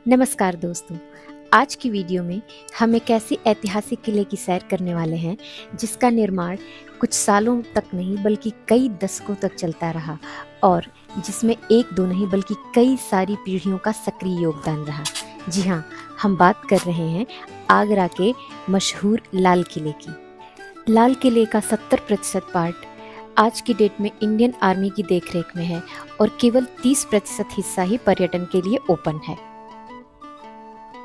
नमस्कार दोस्तों। आज की वीडियो में हम एक ऐसे ऐतिहासिक किले की सैर करने वाले हैं जिसका निर्माण कुछ सालों तक नहीं बल्कि कई दशकों तक चलता रहा और जिसमें एक दो नहीं बल्कि कई सारी पीढ़ियों का सक्रिय योगदान रहा। जी हाँ, हम बात कर रहे हैं आगरा के मशहूर लाल किले की। लाल किले का 70% पार्ट आज की डेट में इंडियन आर्मी की देखरेख में है और केवल 30% हिस्सा ही पर्यटन के लिए ओपन है।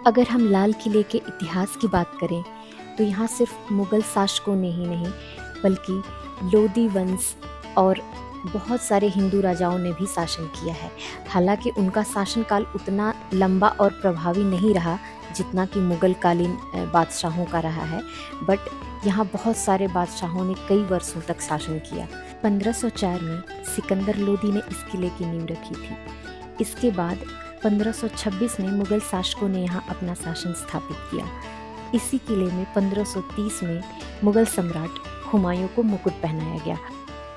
अगर हम लाल किले के इतिहास की बात करें तो यहाँ सिर्फ मुगल शासकों ने ही नहीं बल्कि लोदी वंश और बहुत सारे हिंदू राजाओं ने भी शासन किया है। हालांकि उनका शासनकाल उतना लंबा और प्रभावी नहीं रहा जितना कि मुगल कालीन बादशाहों का रहा है, बट यहाँ बहुत सारे बादशाहों ने कई वर्षों तक शासन किया। 1504 में सिकंदर लोदी ने इस किले की नींव रखी थी। इसके बाद 1526 में मुगल शासकों ने यहाँ अपना शासन स्थापित किया। इसी किले में 1530 में मुगल सम्राट हुमायूं को मुकुट पहनाया गया।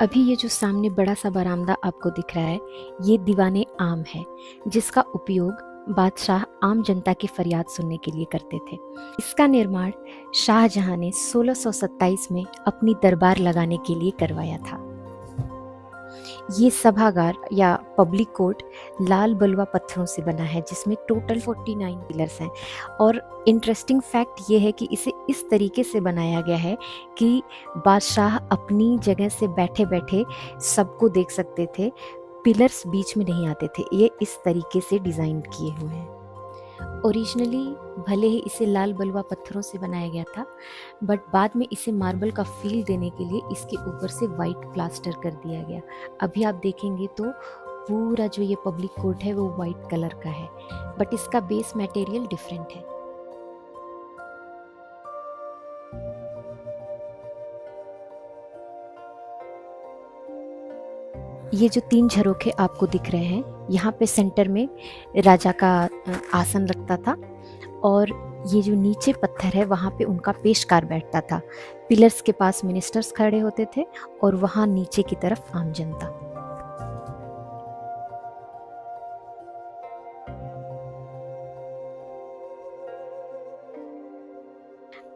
अभी ये जो सामने बड़ा सा बरामदा आपको दिख रहा है, ये दीवाने आम है जिसका उपयोग बादशाह आम जनता की फरियाद सुनने के लिए करते थे। इसका निर्माण शाहजहां ने 1627 में अपनी दरबार लगाने के लिए करवाया था। ये सभागार या पब्लिक कोर्ट लाल बलुआ पत्थरों से बना है जिसमें टोटल 49 पिलर्स हैं। और इंटरेस्टिंग फैक्ट ये है कि इसे इस तरीके से बनाया गया है कि बादशाह अपनी जगह से बैठे बैठे सबको देख सकते थे, पिलर्स बीच में नहीं आते थे। ये इस तरीके से डिज़ाइन किए हुए हैं। ओरिजिनली भले ही इसे लाल बलुआ पत्थरों से बनाया गया था, बट बाद में इसे मार्बल का फील देने के लिए इसके ऊपर से वाइट प्लास्टर कर दिया गया। अभी आप देखेंगे तो पूरा जो ये पब्लिक कोर्ट है वो वाइट कलर का है, बट इसका बेस मटेरियल डिफरेंट है। ये जो 3 झरोखे आपको दिख रहे हैं, यहाँ पे सेंटर में राजा का आसन लगता था और ये जो नीचे पत्थर है वहाँ पे उनका पेशकार बैठता था। पिलर्स के पास मिनिस्टर्स खड़े होते थे और वहाँ नीचे की तरफ आम जनता।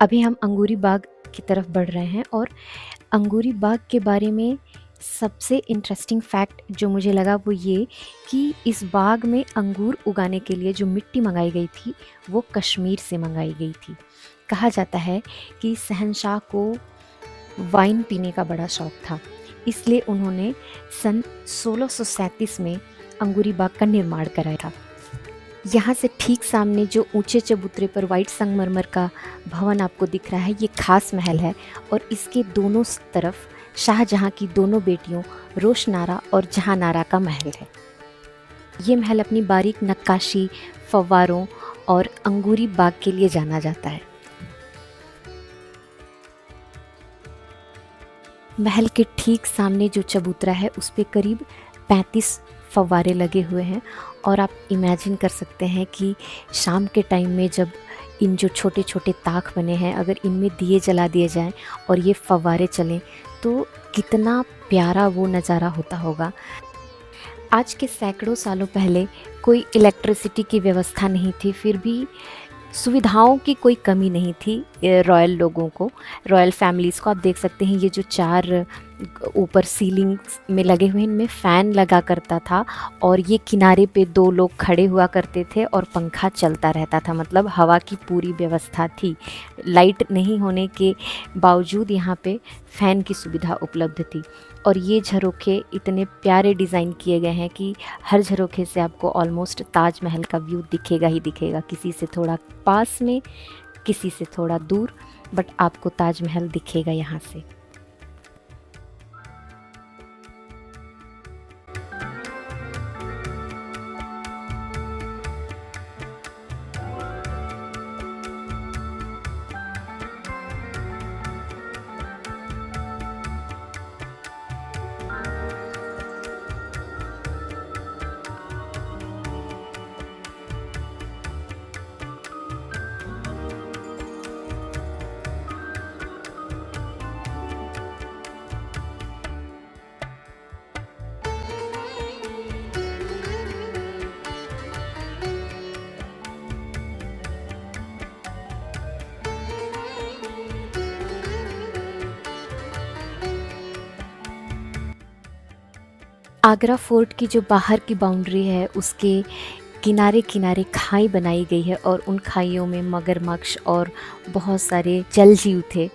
अभी हम अंगूरी बाग की तरफ बढ़ रहे हैं और अंगूरी बाग के बारे में सबसे इंटरेस्टिंग फैक्ट जो मुझे लगा वो ये कि इस बाग में अंगूर उगाने के लिए जो मिट्टी मंगाई गई थी वो कश्मीर से मंगाई गई थी। कहा जाता है कि शहंशाह को वाइन पीने का बड़ा शौक था, इसलिए उन्होंने सन 1637 में अंगूरी बाग का निर्माण कराया था। यहाँ से ठीक सामने जो ऊंचे चबूतरे पर वाइट संगमरमर का भवन आपको दिख रहा है, ये खास महल है और इसके दोनों तरफ शाहजहां की दोनों बेटियों रोशनारा और जहांनारा का महल है। ये महल अपनी बारीक नक्काशी, फव्वारों और अंगूरी बाग के लिए जाना जाता है। महल के ठीक सामने जो चबूतरा है उस पे करीब 35 फव्वारे लगे हुए हैं और आप इमेजिन कर सकते हैं कि शाम के टाइम में जब इन जो छोटे छोटे ताख बने हैं अगर इनमें दिए जला दिए जाएं और ये फव्वारे चलें तो कितना प्यारा वो नज़ारा होता होगा। आज के सैकड़ों सालों पहले कोई इलेक्ट्रिसिटी की व्यवस्था नहीं थी, फिर भी सुविधाओं की कोई कमी नहीं थी रॉयल लोगों को, रॉयल फैमिलीज़ को। आप देख सकते हैं ये जो 4 ऊपर सीलिंग में लगे हुए इनमें फ़ैन लगा करता था और ये किनारे पे 2 लोग खड़े हुआ करते थे और पंखा चलता रहता था, मतलब हवा की पूरी व्यवस्था थी। लाइट नहीं होने के बावजूद यहाँ पे फ़ैन की सुविधा उपलब्ध थी। और ये झरोखे इतने प्यारे डिज़ाइन किए गए हैं कि हर झरोखे से आपको ऑलमोस्ट ताजमहल का व्यू दिखेगा ही दिखेगा, किसी से थोड़ा पास में, किसी से थोड़ा दूर, बट आपको ताजमहल दिखेगा यहाँ से। आगरा फोर्ट की जो बाहर की बाउंड्री है उसके किनारे किनारे खाई बनाई गई है और उन खाइयों में मगरमच्छ और बहुत सारे जल जीव थे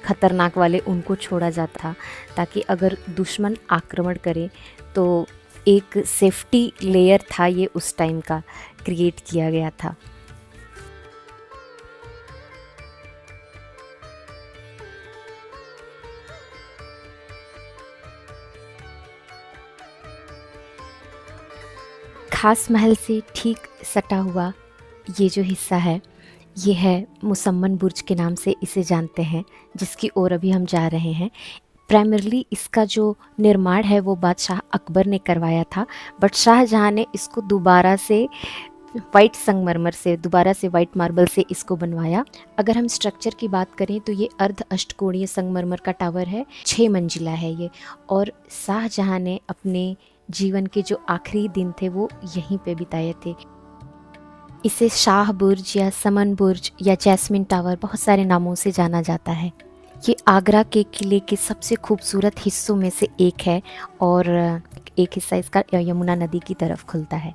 खतरनाक वाले, उनको छोड़ा जाता था ताकि अगर दुश्मन आक्रमण करे तो एक सेफ्टी लेयर था, ये उस टाइम का क्रिएट किया गया था। खास महल से ठीक सटा हुआ ये जो हिस्सा है, ये है मुसम्मन बुर्ज के नाम से इसे जानते हैं, जिसकी ओर अभी हम जा रहे हैं। प्राइमरली इसका जो निर्माण है वो बादशाह अकबर ने करवाया था, बट शाहजहाँ ने इसको दोबारा से वाइट संगमरमर से, दोबारा से वाइट मार्बल से इसको बनवाया। अगर हम स्ट्रक्चर की बात करें तो ये अर्ध अष्टकोणीय संगमरमर का टावर है, 6 मंजिला है ये, और शाहजहाँ ने अपने जीवन के जो आखिरी दिन थे वो यहीं पे बिताए थे। इसे शाह बुर्ज या समन बुर्ज या जैस्मिन टावर बहुत सारे नामों से जाना जाता है। ये आगरा के किले के सबसे खूबसूरत हिस्सों में से एक है और एक हिस्सा इसका यमुना नदी की तरफ खुलता है।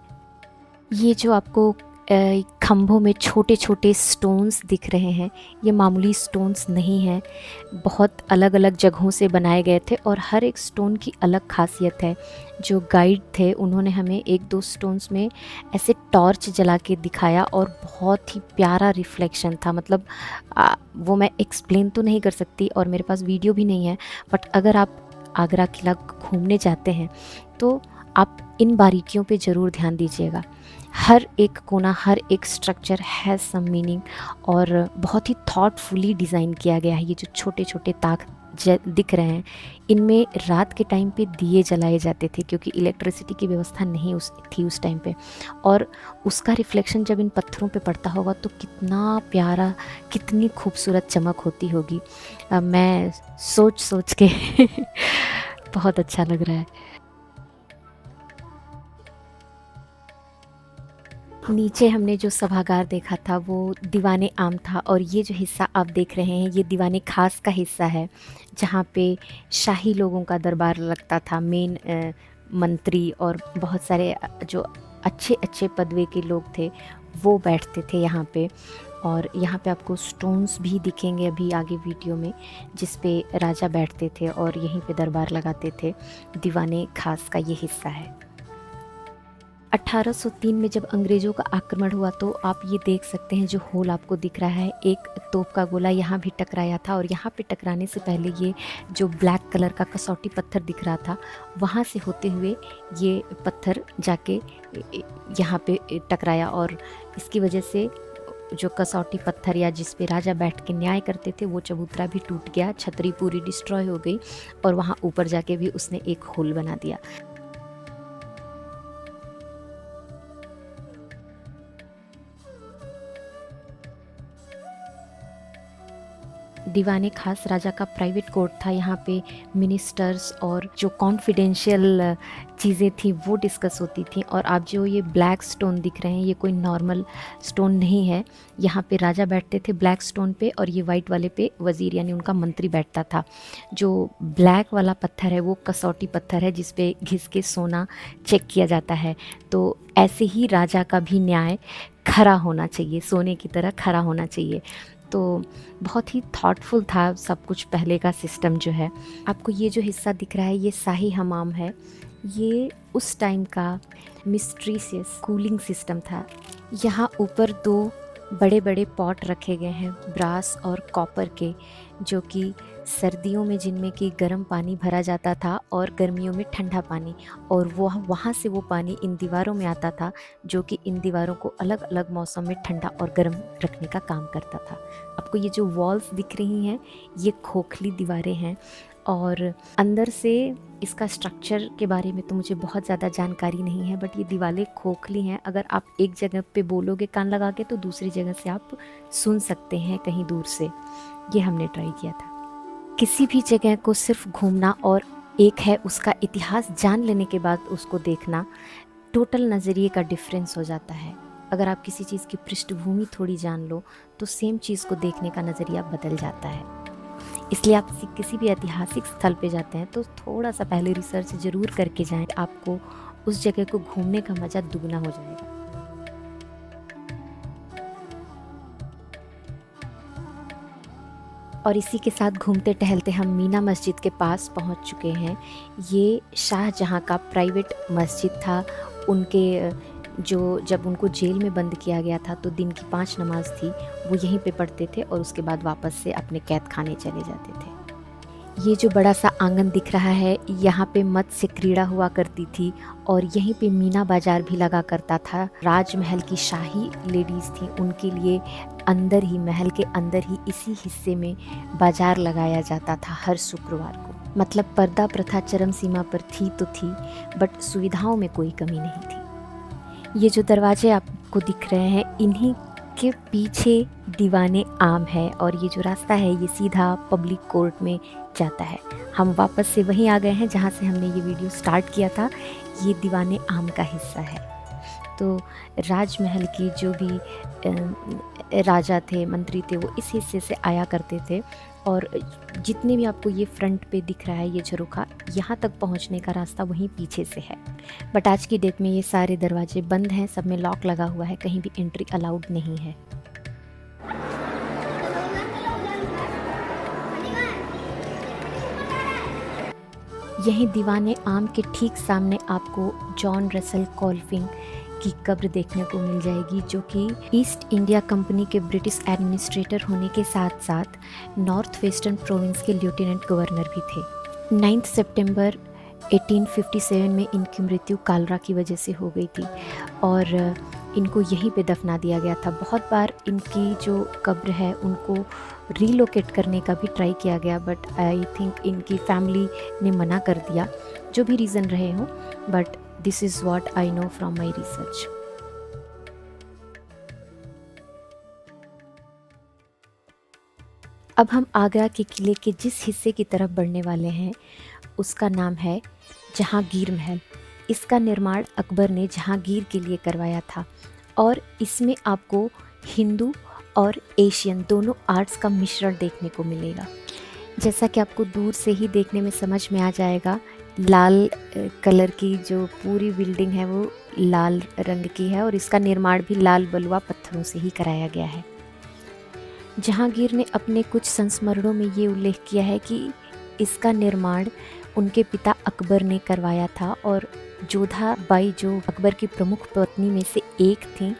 ये जो आपको खम्भों में छोटे छोटे स्टोन्स दिख रहे हैं, ये मामूली स्टोन्स नहीं हैं, बहुत अलग अलग जगहों से बनाए गए थे और हर एक स्टोन की अलग खासियत है। जो गाइड थे उन्होंने हमें एक दो स्टोन्स में ऐसे टॉर्च जला के दिखाया और बहुत ही प्यारा रिफ्लेक्शन था। मतलब वो मैं एक्सप्लेन तो नहीं कर सकती और मेरे पास वीडियो भी नहीं है, बट अगर आप आगरा किला घूमने जाते हैं तो आप इन बारीकियों पे ज़रूर ध्यान दीजिएगा। हर एक कोना, हर एक स्ट्रक्चर हैज़ सम मीनिंग और बहुत ही थॉटफुली डिज़ाइन किया गया है। ये जो छोटे छोटे ताक दिख रहे हैं, इनमें रात के टाइम पे दिए जलाए जाते थे क्योंकि इलेक्ट्रिसिटी की व्यवस्था नहीं थी उस टाइम पे, और उसका रिफ्लेक्शन जब इन पत्थरों पे पड़ता होगा तो कितना प्यारा, कितनी खूबसूरत चमक होती होगी। मैं सोच सोच के बहुत अच्छा लग रहा है। नीचे हमने जो सभागार देखा था वो दीवाने आम था और ये जो हिस्सा आप देख रहे हैं ये दीवाने खास का हिस्सा है, जहाँ पे शाही लोगों का दरबार लगता था। मेन मंत्री और बहुत सारे जो अच्छे अच्छे पदवे के लोग थे वो बैठते थे यहाँ पे। और यहाँ पे आपको स्टोन्स भी दिखेंगे अभी आगे वीडियो में, जिस पे राजा बैठते थे और यहीं पे दरबार लगाते थे। दीवाने खास का ये हिस्सा है। 1803 में जब अंग्रेज़ों का आक्रमण हुआ तो आप ये देख सकते हैं जो होल आपको दिख रहा है, एक तोप का गोला यहाँ भी टकराया था और यहाँ पे टकराने से पहले ये जो ब्लैक कलर का कसौटी पत्थर दिख रहा था वहाँ से होते हुए ये पत्थर जाके यहाँ पे टकराया और इसकी वजह से जो कसौटी पत्थर या जिस पे राजा बैठ के न्याय करते थे वो चबूतरा भी टूट गया, छतरी पूरी डिस्ट्रॉय हो गई और वहाँ ऊपर जाके भी उसने एक होल बना दिया। दीवाने खास राजा का प्राइवेट कोर्ट था। यहाँ पे मिनिस्टर्स और जो कॉन्फिडेंशियल चीज़ें थी वो डिस्कस होती थी। और आप जो ये ब्लैक स्टोन दिख रहे हैं ये कोई नॉर्मल स्टोन नहीं है, यहाँ पे राजा बैठते थे ब्लैक स्टोन पे और ये वाइट वाले पे वज़ीर यानी उनका मंत्री बैठता था। जो ब्लैक वाला पत्थर है वो कसौटी पत्थर है जिस पे घिस के सोना चेक किया जाता है। तो ऐसे ही राजा का भी न्याय खरा होना चाहिए, सोने की तरह खरा होना चाहिए। तो बहुत ही थॉटफुल था सब कुछ पहले का सिस्टम जो है। आपको ये जो हिस्सा दिख रहा है ये शाही हमाम है। ये उस टाइम का मिस्ट्रीसियस कूलिंग सिस्टम था। यहाँ ऊपर दो बड़े बड़े पॉट रखे गए हैं ब्रास और कॉपर के, जो कि सर्दियों में जिनमें कि गर्म पानी भरा जाता था और गर्मियों में ठंडा पानी, और वो वहाँ से वो पानी इन दीवारों में आता था जो कि इन दीवारों को अलग अलग मौसम में ठंडा और गर्म रखने का काम करता था। आपको ये जो वॉल्स दिख रही हैं ये खोखली दीवारें हैं और अंदर से इसका स्ट्रक्चर के बारे में तो मुझे बहुत ज़्यादा जानकारी नहीं है, बट ये दीवारें खोखली हैं। अगर आप एक जगह पे बोलोगे कान लगा के तो दूसरी जगह से आप सुन सकते हैं कहीं दूर से। ये हमने ट्राई किया था। किसी भी जगह को सिर्फ घूमना और एक है उसका इतिहास जान लेने के बाद उसको देखना, टोटल नज़रिए का डिफरेंस हो जाता है। अगर आप किसी चीज़ की पृष्ठभूमि थोड़ी जान लो तो सेम चीज़ को देखने का नज़रिया बदल जाता है। इसलिए आप किसी भी ऐतिहासिक स्थल पे जाते हैं तो थोड़ा सा पहले रिसर्च ज़रूर करके जाएं, आपको उस जगह को घूमने का मज़ा दुगना हो जाएगा। और इसी के साथ घूमते टहलते हम मीना मस्जिद के पास पहुंच चुके हैं। ये शाहजहाँ का प्राइवेट मस्जिद था। उनके जो जब उनको जेल में बंद किया गया था तो दिन की 5 नमाज थी, वो यहीं पे पढ़ते थे और उसके बाद वापस से अपने कैद खाने चले जाते थे। ये जो बड़ा सा आंगन दिख रहा है, यहाँ पे मत्स्य क्रीड़ा हुआ करती थी और यहीं पे मीना बाजार भी लगा करता था। राजमहल की शाही लेडीज़ थी, उनके लिए अंदर ही, महल के अंदर ही इसी हिस्से में बाजार लगाया जाता था हर शुक्रवार को। मतलब पर्दा प्रथा चरम सीमा पर थी तो थी, बट सुविधाओं में कोई कमी नहीं थी। ये जो दरवाजे आपको दिख रहे हैं, इन्हीं के पीछे दीवाने आम है और ये जो रास्ता है ये सीधा पब्लिक कोर्ट में जाता है। हम वापस से वहीं आ गए हैं जहाँ से हमने ये वीडियो स्टार्ट किया था। ये दीवाने आम का हिस्सा है। तो राजमहल की जो भी राजा थे, मंत्री थे, वो इस हिस्से से आया करते थे और जितने भी आपको ये फ्रंट पे दिख रहा है ये झरोखा, यहाँ तक पहुँचने का रास्ता वहीं पीछे से है। बट आज की डेट में ये सारे दरवाजे बंद हैं, सब में लॉक लगा हुआ है, कहीं भी एंट्री अलाउड नहीं है। यहीं दीवाने आम के ठीक सामने आपको जॉन रसल कॉल्फिंग की कब्र देखने को मिल जाएगी, जो कि ईस्ट इंडिया कंपनी के ब्रिटिश एडमिनिस्ट्रेटर होने के साथ साथ नॉर्थ वेस्टर्न प्रोविंस के लेफ्टिनेंट गवर्नर भी थे। 9 सितंबर 1857 में इनकी मृत्यु कालरा की वजह से हो गई थी और इनको यहीं पे दफना दिया गया था। बहुत बार इनकी जो कब्र है उनको रीलोकेट करने का भी ट्राई किया गया, बट आई थिंक इनकी फैमिली ने मना कर दिया, जो भी रीज़न रहे हो, but this is what I know from my research. अब हम आगरा के किले के जिस हिस्से की तरफ बढ़ने वाले हैं उसका नाम है जहांगीर महल। इसका निर्माण अकबर ने जहांगीर के लिए करवाया था और इसमें आपको हिंदू और एशियन दोनों आर्ट्स का मिश्रण देखने को मिलेगा। जैसा कि आपको दूर से ही देखने में समझ में आ जाएगा, लाल कलर की जो पूरी बिल्डिंग है वो लाल रंग की है और इसका निर्माण भी लाल बलुआ पत्थरों से ही कराया गया है। जहांगीर ने अपने कुछ संस्मरणों में ये उल्लेख किया है कि इसका निर्माण उनके पिता अकबर ने करवाया था और जोधा बाई, जो अकबर की प्रमुख पत्नी में से एक थी,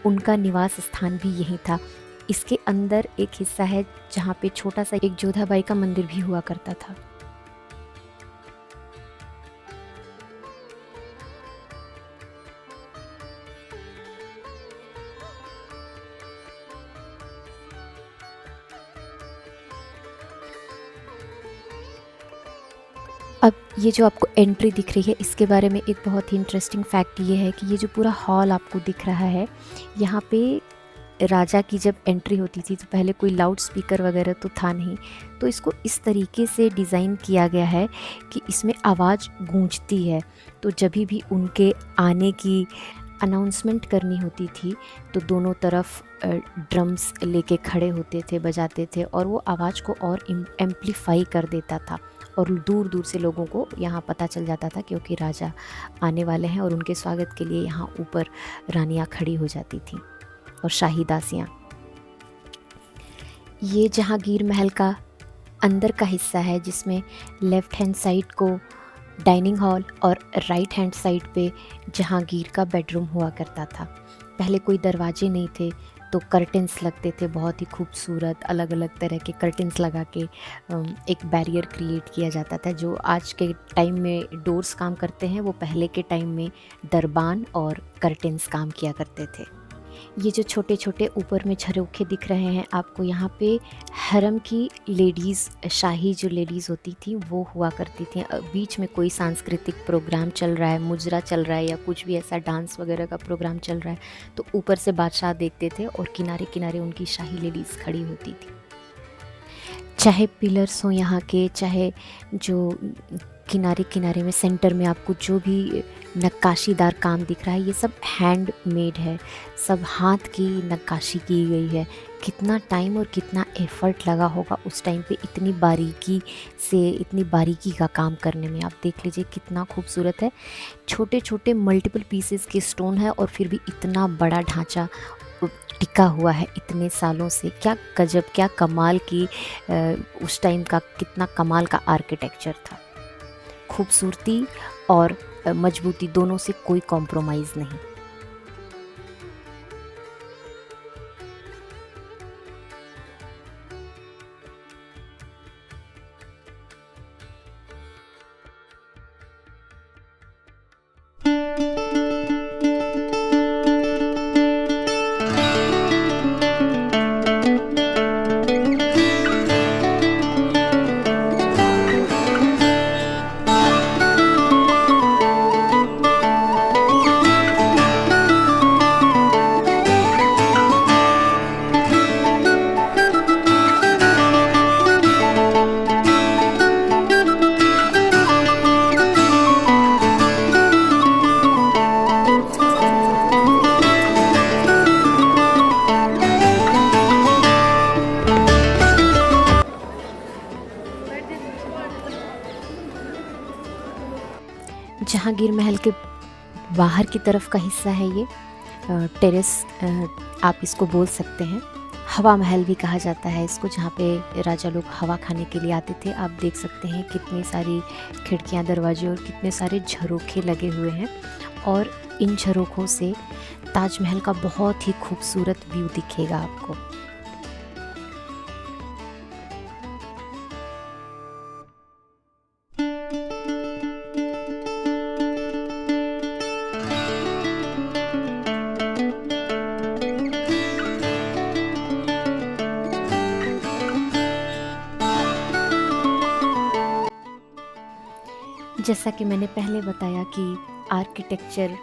उनका निवास स्थान भी यही था। इसके अंदर एक हिस्सा है जहाँ पे छोटा सा एक जोधा बाई का मंदिर भी हुआ करता था। अब ये जो आपको एंट्री दिख रही है, इसके बारे में एक बहुत ही इंटरेस्टिंग फैक्ट ये है कि ये जो पूरा हॉल आपको दिख रहा है, यहाँ पे राजा की जब एंट्री होती थी तो पहले कोई लाउड स्पीकर वगैरह तो था नहीं, तो इसको इस तरीके से डिज़ाइन किया गया है कि इसमें आवाज़ गूंजती है। तो जब भी उनके आने की अनाउंसमेंट करनी होती थी तो दोनों तरफ ड्रम्स लेके खड़े होते थे, बजाते थे और वो आवाज़ को और एम्प्लीफाई कर देता था और दूर दूर से लोगों को यहाँ पता चल जाता था क्योंकि राजा आने वाले हैं और उनके स्वागत के लिए यहाँ ऊपर रानियाँ खड़ी हो जाती थीं और शाही दासियाँ। ये जहांगीर महल का अंदर का हिस्सा है जिसमें लेफ़्ट हैंड साइड को डाइनिंग हॉल और राइट हैंड साइड पे जहांगीर का बेडरूम हुआ करता था। पहले कोई दरवाजे नहीं थे तो कर्टेंस लगते थे, बहुत ही खूबसूरत अलग अलग तरह के कर्टेंस लगा के एक बैरियर क्रिएट किया जाता था। जो आज के टाइम में डोर्स काम करते हैं वो पहले के टाइम में दरबान और कर्टेंस काम किया करते थे। ये जो छोटे छोटे ऊपर में झरोखे दिख रहे हैं आपको, यहाँ पे हरम की लेडीज़, शाही जो लेडीज़ होती थी वो हुआ करती थी। बीच में कोई सांस्कृतिक प्रोग्राम चल रहा है, मुजरा चल रहा है या कुछ भी ऐसा डांस वगैरह का प्रोग्राम चल रहा है तो ऊपर से बादशाह देखते थे और किनारे किनारे उनकी शाही लेडीज़ खड़ी होती थी। चाहे पिलर्स हों यहाँ के, चाहे जो किनारे किनारे में सेंटर में आपको जो भी नक्काशीदार काम दिख रहा है ये सब हैंड मेड है, सब हाथ की नक्काशी की गई है। कितना टाइम और कितना एफ़र्ट लगा होगा उस टाइम पे इतनी बारीकी से, इतनी बारीकी का काम करने में। आप देख लीजिए कितना खूबसूरत है। छोटे छोटे मल्टीपल पीसेस के स्टोन है और फिर भी इतना बड़ा ढांचा टिका हुआ है इतने सालों से। क्या गजब, क्या कमाल की उस टाइम का कितना कमाल का आर्किटेक्चर था। खूबसूरती और मजबूती दोनों से कोई कॉम्प्रोमाइज़ नहीं। जहांगीर महल के बाहर की तरफ का हिस्सा है ये टेरेस, आप इसको बोल सकते हैं। हवा महल भी कहा जाता है इसको, जहाँ पे राजा लोग हवा खाने के लिए आते थे। आप देख सकते हैं कितनी सारी खिड़कियाँ, दरवाजे और कितने सारे झरोखे लगे हुए हैं और इन झरोखों से ताजमहल का बहुत ही खूबसूरत व्यू दिखेगा आपको। जैसा कि मैंने पहले बताया कि आर्किटेक्चर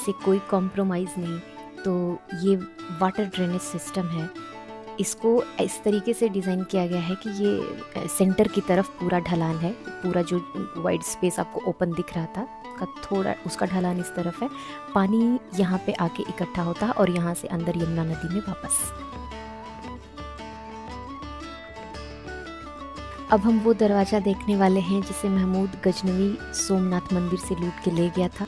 से कोई कॉम्प्रोमाइज़ नहीं, तो ये वाटर ड्रेनेज सिस्टम है। इसको इस तरीके से डिज़ाइन किया गया है कि ये सेंटर की तरफ पूरा ढलान है। पूरा जो वाइड स्पेस आपको ओपन दिख रहा था का थोड़ा उसका ढलान इस तरफ है। पानी यहाँ पे आके इकट्ठा होता है और यहाँ से अंदर यमुना नदी में वापस। अब हम वो दरवाज़ा देखने वाले हैं जिसे महमूद गजनवी सोमनाथ मंदिर से लूट के ले गया था,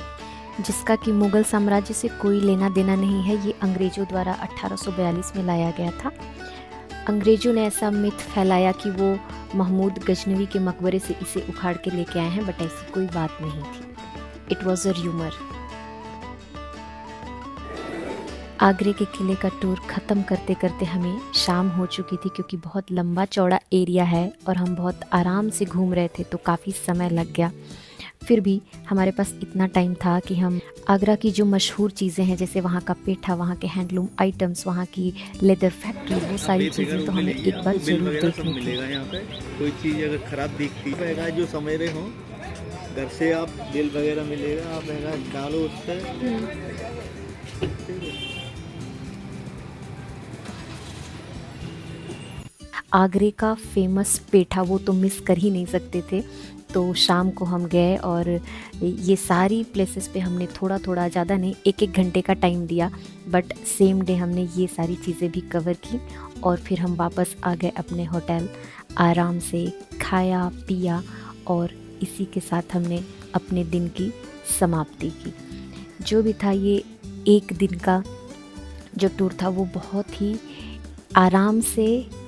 जिसका कि मुग़ल साम्राज्य से कोई लेना देना नहीं है। ये अंग्रेज़ों द्वारा 1842 में लाया गया था। अंग्रेज़ों ने ऐसा मिथ फैलाया कि वो महमूद गजनवी के मकबरे से इसे उखाड़ के लेके आए हैं, बट ऐसी कोई बात नहीं थी। It was a rumour. आगरे के किले का टूर ख़त्म करते करते हमें शाम हो चुकी थी, क्योंकि बहुत लंबा चौड़ा एरिया है और हम बहुत आराम से घूम रहे थे, तो काफ़ी समय लग गया। फिर भी हमारे पास इतना टाइम था कि हम आगरा की जो मशहूर चीज़ें हैं, जैसे वहाँ का पेठा, वहाँ के हैंडलूम आइटम्स, वहाँ की लेदर फैक्ट्री, वो सारी चीज़ें तो हमें एक बार ज़रूर देखनी थी। मिलेगा यहाँ पे। कोई चीज़ अगर ख़राब दिखती है, जो समझ रहे हो, घर से आप बिल वगैरह मिलेगा, आप डालो उस पर। आगरे का फेमस पेठा वो तो मिस कर ही नहीं सकते थे। तो शाम को हम गए और ये सारी प्लेसेस पे हमने थोड़ा थोड़ा, ज़्यादा नहीं, एक एक घंटे का टाइम दिया, बट सेम डे हमने ये सारी चीज़ें भी कवर की और फिर हम वापस आ गए अपने होटल। आराम से खाया पिया और इसी के साथ हमने अपने दिन की समाप्ति की। जो भी था, ये एक दिन का जो टूर था वो बहुत ही आराम से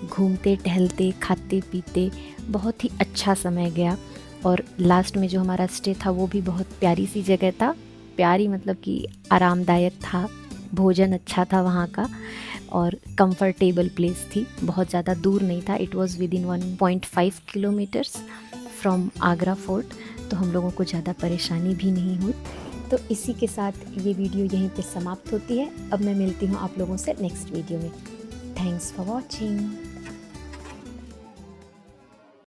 घूमते टहलते खाते पीते बहुत ही अच्छा समय गया। और लास्ट में जो हमारा स्टे था वो भी बहुत प्यारी सी जगह था। प्यारी मतलब कि आरामदायक था, भोजन अच्छा था वहाँ का और कंफर्टेबल प्लेस थी। बहुत ज़्यादा दूर नहीं था। It was with in 1.5 kilometres from Agra fort, तो हम लोगों को ज़्यादा परेशानी भी नहीं हुई। तो इसी के साथ ये वीडियो यहीं पे समाप्त होती है। अब मैं मिलती हूँ आप लोगों से नेक्स्ट वीडियो में। Thanks for watching.